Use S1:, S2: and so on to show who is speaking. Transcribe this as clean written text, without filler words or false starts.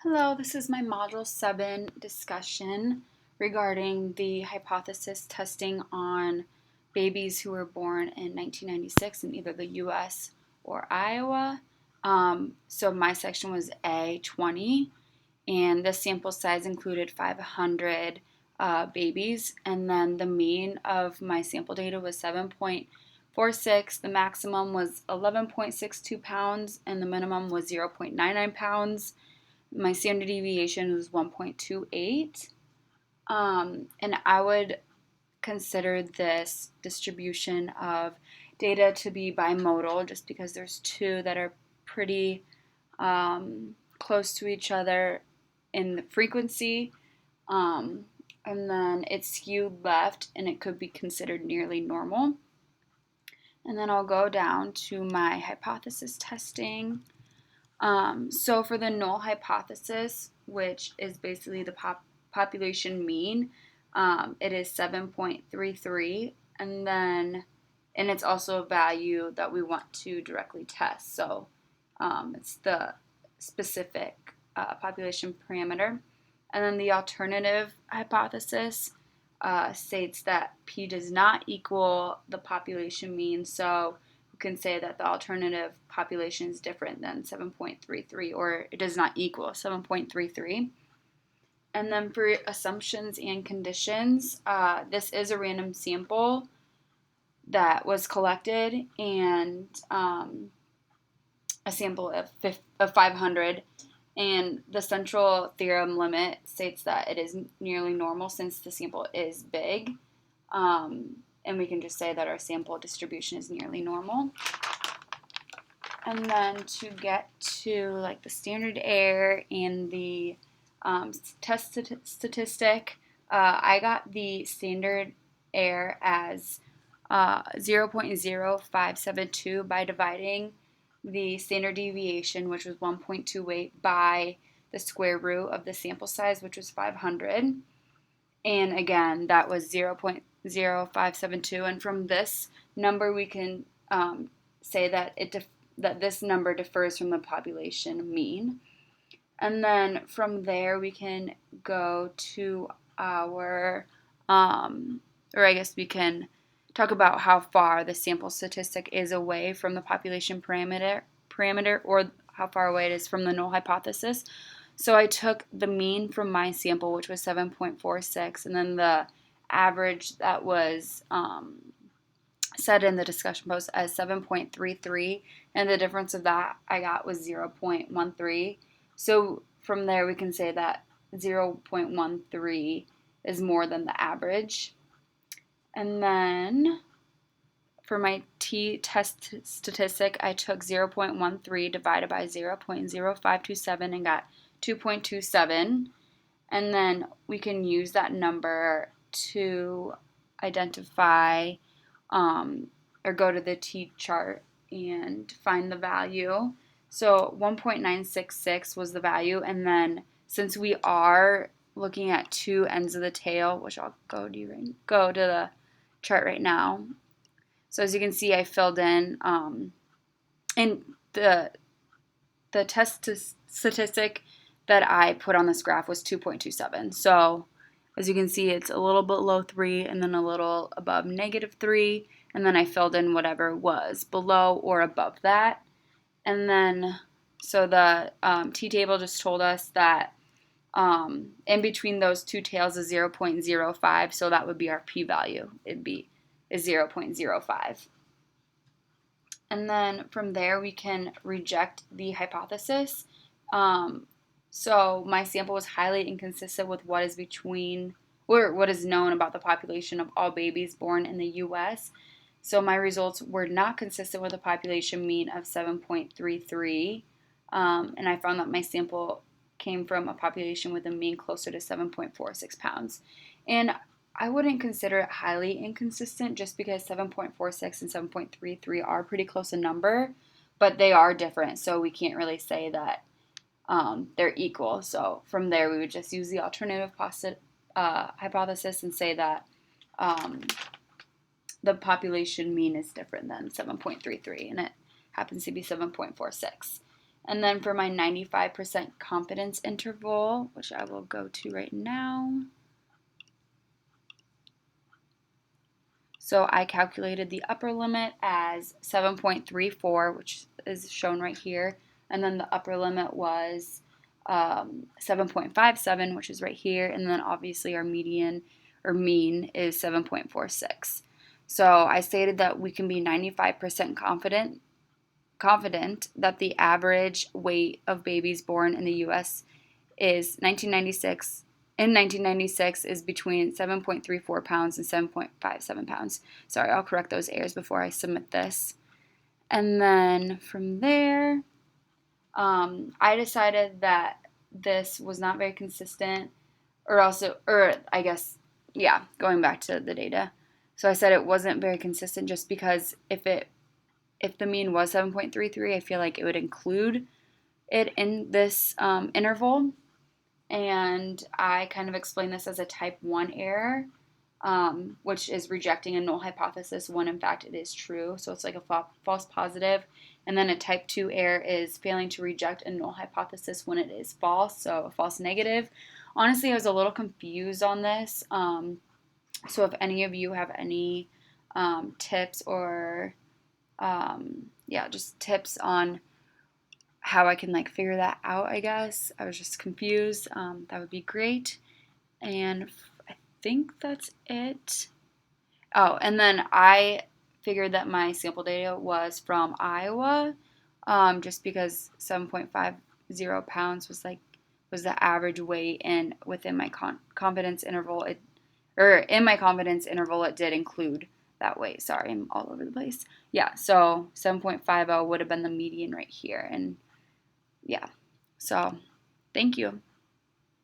S1: Hello, this is my Module 7 discussion regarding the hypothesis testing on babies who were born in 1996 in either the US or Iowa. So my section was A20, and the sample size included 500 babies, and then the mean of my sample data was 7.46. The maximum was 11.62 pounds, and the minimum was 0.99 pounds. My standard deviation was 1.28. And I would consider this distribution of data to be bimodal just because there's two that are pretty close to each other in the frequency. And then it's skewed left and it could be considered nearly normal. And then I'll go down to my hypothesis testing. So for the null hypothesis, which is basically the population mean, it is 7.33, and it's also a value that we want to directly test. So it's the specific population parameter. And then the alternative hypothesis states that P does not equal the population mean, so can say that the alternative population is different than 7.33, or it does not equal 7.33. And then for assumptions and conditions, this is a random sample that was collected, and a sample of 500. And the central theorem limit states that it is nearly normal since the sample is big. And we can just say that our sample distribution is nearly normal. And then to get to like the standard error and the test statistic, I got the standard error as 0.0572 by dividing the standard deviation, which was 1.28, by the square root of the sample size, which was 500. And again, that was 0.0572. And from this number, we can say that that this number differs from the population mean. And then from there, we can go to our, or I guess we can talk about how far the sample statistic is away from the population parameter, or how far away it is from the null hypothesis. So I took the mean from my sample, which was 7.46, and then the average that was said in the discussion post as 7.33, and the difference of that I got was 0.13. So from there we can say that 0.13 is more than the average. And then for my t-test statistic, I took 0.13 divided by 0.0527 and got 2.27. And then we can use that number to identify or go to the t-chart and find the value. So 1.966 was the value, and then since we are looking at two ends of the tail, which I'll go to the chart right now. So as you can see, I filled in and the test statistic that I put on this graph was 2.27. So as you can see, it's a little below 3 and then a little above -3, and then I filled in whatever was below or above that. And then so the t-table just told us that in between those two tails is 0.05, so that would be our p-value. It'd be 0.05. And then from there we can reject the hypothesis. So my sample was highly inconsistent with what is known about the population of all babies born in the U.S. So my results were not consistent with a population mean of 7.33, and I found that my sample came from a population with a mean closer to 7.46 pounds. And I wouldn't consider it highly inconsistent just because 7.46 and 7.33 are pretty close in number, but they are different, so we can't really say that they're equal. So from there, we would just use the alternative hypothesis and say that the population mean is different than 7.33, and it happens to be 7.46. And then for my 95% confidence interval, which I will go to right now. So I calculated the upper limit as 7.34, which is shown right here. And then the upper limit was 7.57, which is right here. And then obviously our median or mean is 7.46. So I stated that we can be 95% confident that the average weight of babies born in the U.S. is 1996 is between 7.34 pounds and 7.57 pounds. Sorry, I'll correct those errors before I submit this. And then from there, I decided that this was not very consistent, going back to the data. So I said it wasn't very consistent just because if the mean was 7.33, I feel like it would include it in this interval. And I kind of explain this as a type 1 error, which is rejecting a null hypothesis when in fact it is true. So it's like a false positive. And then a type 2 error is failing to reject a null hypothesis when it is false, so a false negative. Honestly, I was a little confused on this. So if any of you have any tips or just tips on how I can like figure that out, I guess. I was just confused. That would be great. And I think that's it. Oh, and then I figured that my sample data was from Iowa, just because 7.50 pounds was the average weight, and within my confidence interval, it did include that weight. Sorry, I'm all over the place. Yeah, so 7.50 would have been the median right here, and yeah, so thank you.